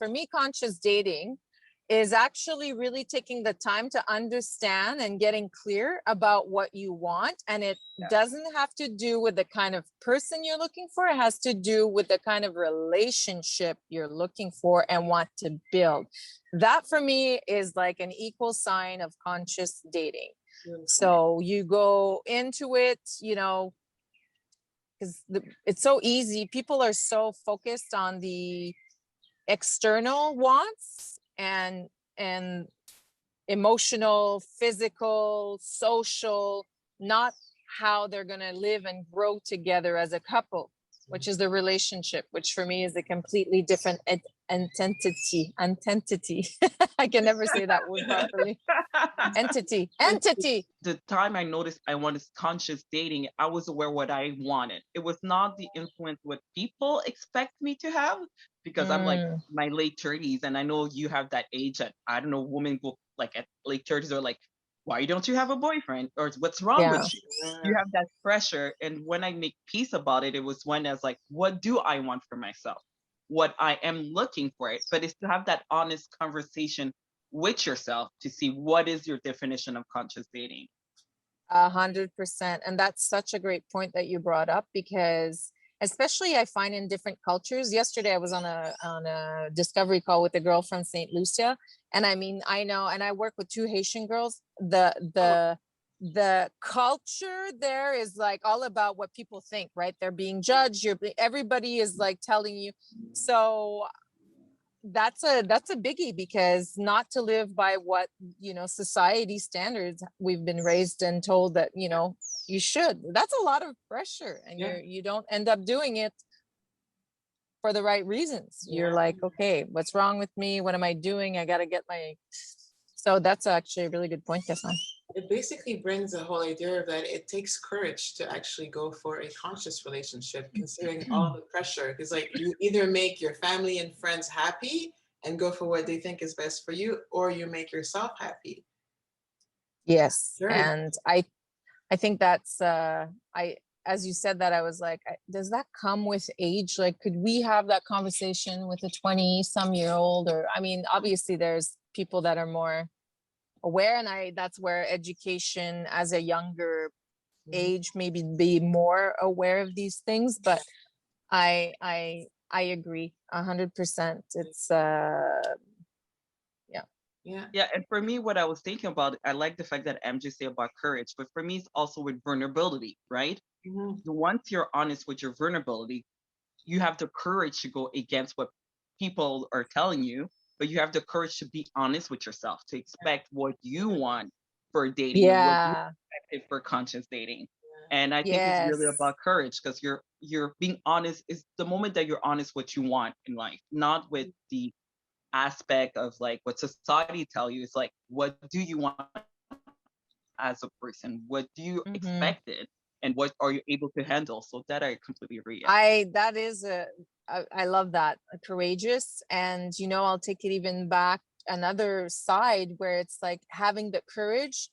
for me, conscious dating is actually really taking the time to understand and getting clear about what you want. And it doesn't have to do with the kind of person you're looking for. It has to do with the kind of relationship you're looking for and want to build. That for me is like an equal sign of conscious dating. So you go into it, you know, because it's so easy. People are so focused on the external wants and emotional, physical, social, not how they're going to live and grow together as a couple, which is the relationship, which for me is a completely different entity. I can never say that word properly. Entity. The time I noticed I wanted conscious dating, I was aware what I wanted. It was not the influence what people expect me to have, because I'm like my late 30s, and I know you have that age that, I don't know, women go like at late 30s are like, why don't you have a boyfriend, or what's wrong with you? You have that pressure. And when I make peace about it, it was when I was like, what do I want for myself? What I am looking for it, but it's to have that honest conversation with yourself to see what is your definition of conscious dating. 100%. And that's such a great point that you brought up, because especially I find in different cultures. Yesterday I was on a discovery call with a girl from St. Lucia, and I mean, I know, and I work with 2 Haitian girls. The culture there is like all about what people think, right? They're being judged. Everybody is like telling you. So that's a biggie, because not to live by what, you know, society standards we've been raised and told that, you know, you should. That's a lot of pressure, and you don't end up doing it for the right reasons. You're like, okay, what's wrong with me? What am I doing? I got to get my. So that's actually a really good point, Gaston. It basically brings the whole idea of that it takes courage to actually go for a conscious relationship, considering all the pressure. Because like, you either make your family and friends happy and go for what they think is best for you, or you make yourself happy. Yes. And I think that's as you said that, I was like, does that come with age? Like, could we have that conversation with a 20-some-year-old? Or, I mean, obviously there's people that are more aware, and that's where education as a younger age maybe be more aware of these things. But I agree 100%. It's yeah. And for me, what I was thinking about, I like the fact that MJ say about courage, but for me it's also with vulnerability, right? Once you're honest with your vulnerability, you have the courage to go against what people are telling you, but you have the courage to be honest with yourself, to expect what you want for dating, and what you expect for conscious dating. And I think it's really about courage, because you're being honest is the moment that you're honest what you want in life, not with the aspect of like what society tell you. It's like, what do you want as a person? What do you expect it? And what are you able to handle? So that I completely agree. I love that. Courageous. And, you know, I'll take it even back another side, where it's like having the courage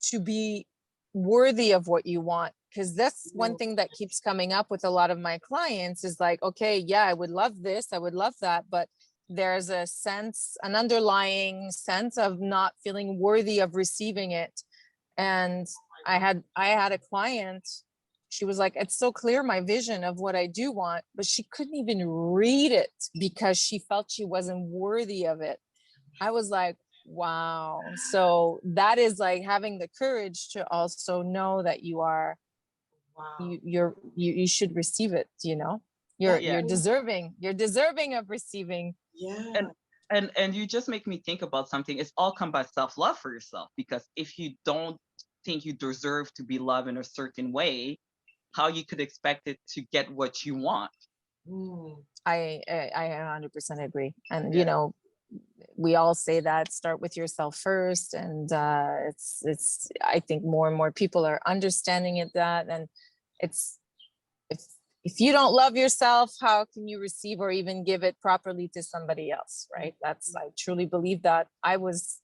to be worthy of what you want. Because that's one thing that keeps coming up with a lot of my clients is like, okay, yeah, I would love this, I would love that, but there's an underlying sense of not feeling worthy of receiving it. And I had a client, she was like, it's so clear, my vision of what I do want, but she couldn't even read it because she felt she wasn't worthy of it. I was like, wow. So that is like having the courage to also know that you are, you should receive it, you know, you're deserving of receiving. And you just make me think about something. It's all come by self-love for yourself, because if you don't think you deserve to be loved in a certain way, how you could expect it to get what you want. I 100% agree. And you know, we all say that, start with yourself first. And it's I think more and more people are understanding it, that, and it's if you don't love yourself, how can you receive or even give it properly to somebody else, right? I truly believe that. I was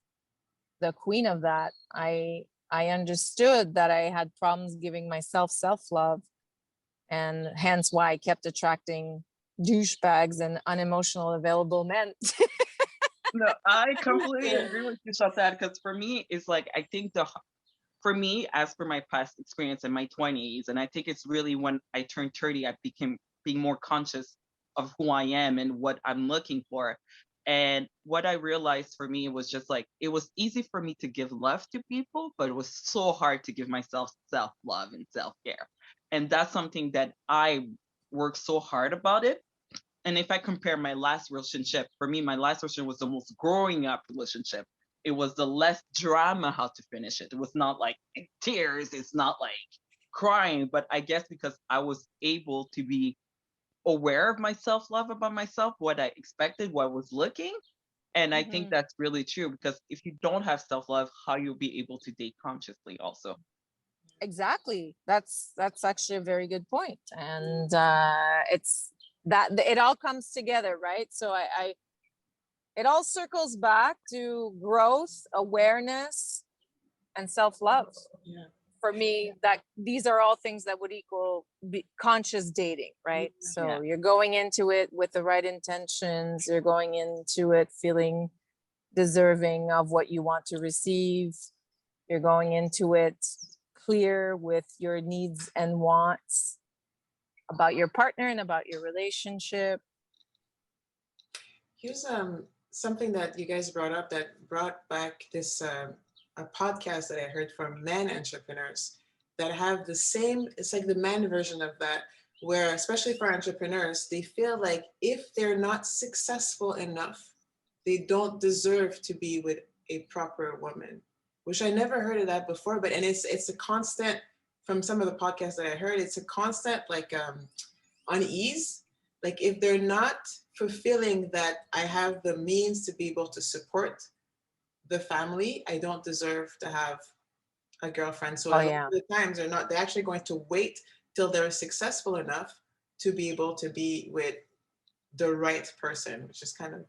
the queen of that. I understood that I had problems giving myself self-love, and hence why I kept attracting douchebags and unemotional available men. No, I completely agree with you, Chantal, because for me, it's like, I think for me, as for my past experience in my 20s, and I think it's really when I turned 30, I became being more conscious of who I am and what I'm looking for. And what I realized for me was just like, it was easy for me to give love to people, but it was so hard to give myself self-love and self-care. And that's something that I worked so hard about it. And if I compare my last relationship, for me, my last relationship was the most growing up relationship. It was the less drama how to finish it. It was not like tears, it's not like crying, but I guess because I was able to be aware of my self-love about myself, what I expected, what I was looking. And I think that's really true, because if you don't have self-love, how you'll be able to date consciously also. Exactly. That's actually a very good point. And it's that it all comes together, right? So I it all circles back to growth, awareness, and self-love. Yeah. For me, that these are all things that would equal conscious dating, right? So you're going into it with the right intentions, you're going into it feeling deserving of what you want to receive, you're going into it clear with your needs and wants about your partner and about your relationship. Here's something that you guys brought up that brought back this a podcast that I heard from men entrepreneurs that have the same, it's like the men version of that, where especially for entrepreneurs, they feel like if they're not successful enough, they don't deserve to be with a proper woman, which I never heard of that before. But and it's a constant from some of the podcasts that I heard. It's a constant like unease. Like if they're not fulfilling that I have the means to be able to support the family, I don't deserve to have a girlfriend. So a lot of the times they're actually going to wait till they're successful enough to be able to be with the right person, which is kind of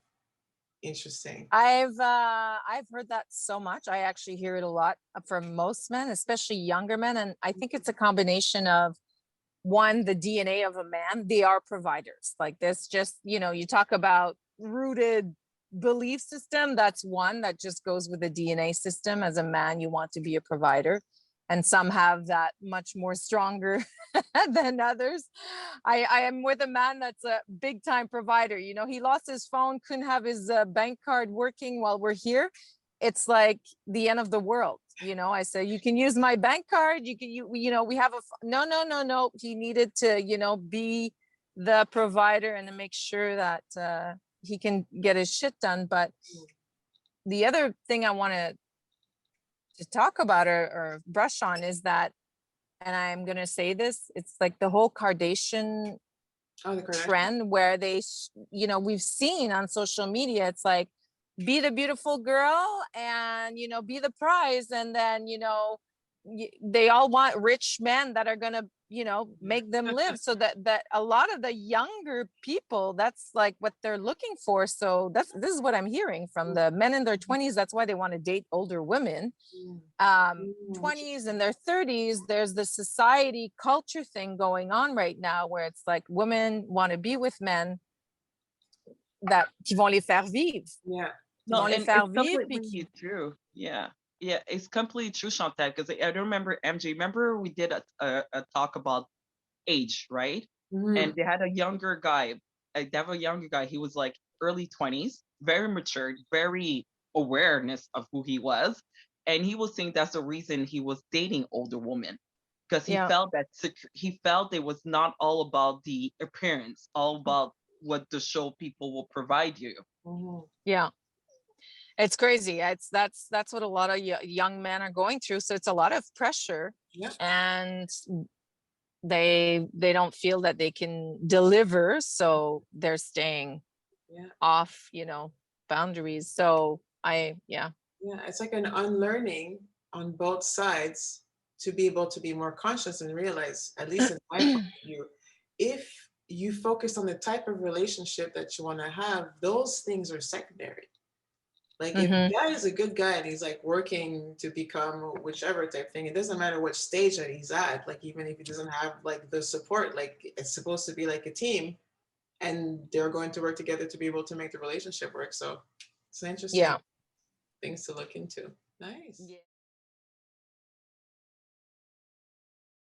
interesting. I've heard that so much. I actually hear it a lot from most men, especially younger men. And I think it's a combination of, one, the DNA of a man. They are providers. Like this, just, you talk about rooted belief system. That's one that just goes with the DNA system. As a man, you want to be a provider. And some have that much more stronger than others. I am with a man that's a big time provider. He lost his phone, couldn't have his bank card working while we're here. It's like the end of the world. I say, you can use my bank card. We have no. He needed to, be the provider and to make sure that he can get his shit done. But the other thing I want to talk about or brush on is that, and I'm going to say this, it's like the whole Kardashian trend where we've seen on social media, it's like, be the beautiful girl and, be the prize. And then, they all want rich men that are going to, make them live. So that a lot of the younger people, that's like what they're looking for. So this is what I'm hearing from the men in their 20s. That's why they want to date older women. 20s and their 30s, there's the society culture thing going on right now where it's like women want to be with men qui vont les faire vivre. Yeah. No, and it's completely true. Yeah. Yeah, it's completely true, Chantal, because I don't remember, MJ, remember we did a talk about age, right? And they had a younger guy, he was like early 20s, very mature, very awareness of who he was. And he was saying that's the reason he was dating older women, because he felt it was not all about the appearance, all about what the show people will provide you. Yeah. It's crazy. That's what a lot of young men are going through. So it's a lot of pressure, and they don't feel that they can deliver, so they're staying off, boundaries. So it's like an unlearning on both sides to be able to be more conscious and realize, at least in my point of view, if you focus on the type of relationship that you want to have, those things are secondary. Like if the guy is a good guy and he's like working to become whichever type thing, it doesn't matter what stage that he's at. Like even if he doesn't have like the support, like it's supposed to be like a team, and they're going to work together to be able to make the relationship work. So it's an interesting Yeah. things to look into. Nice. Yeah.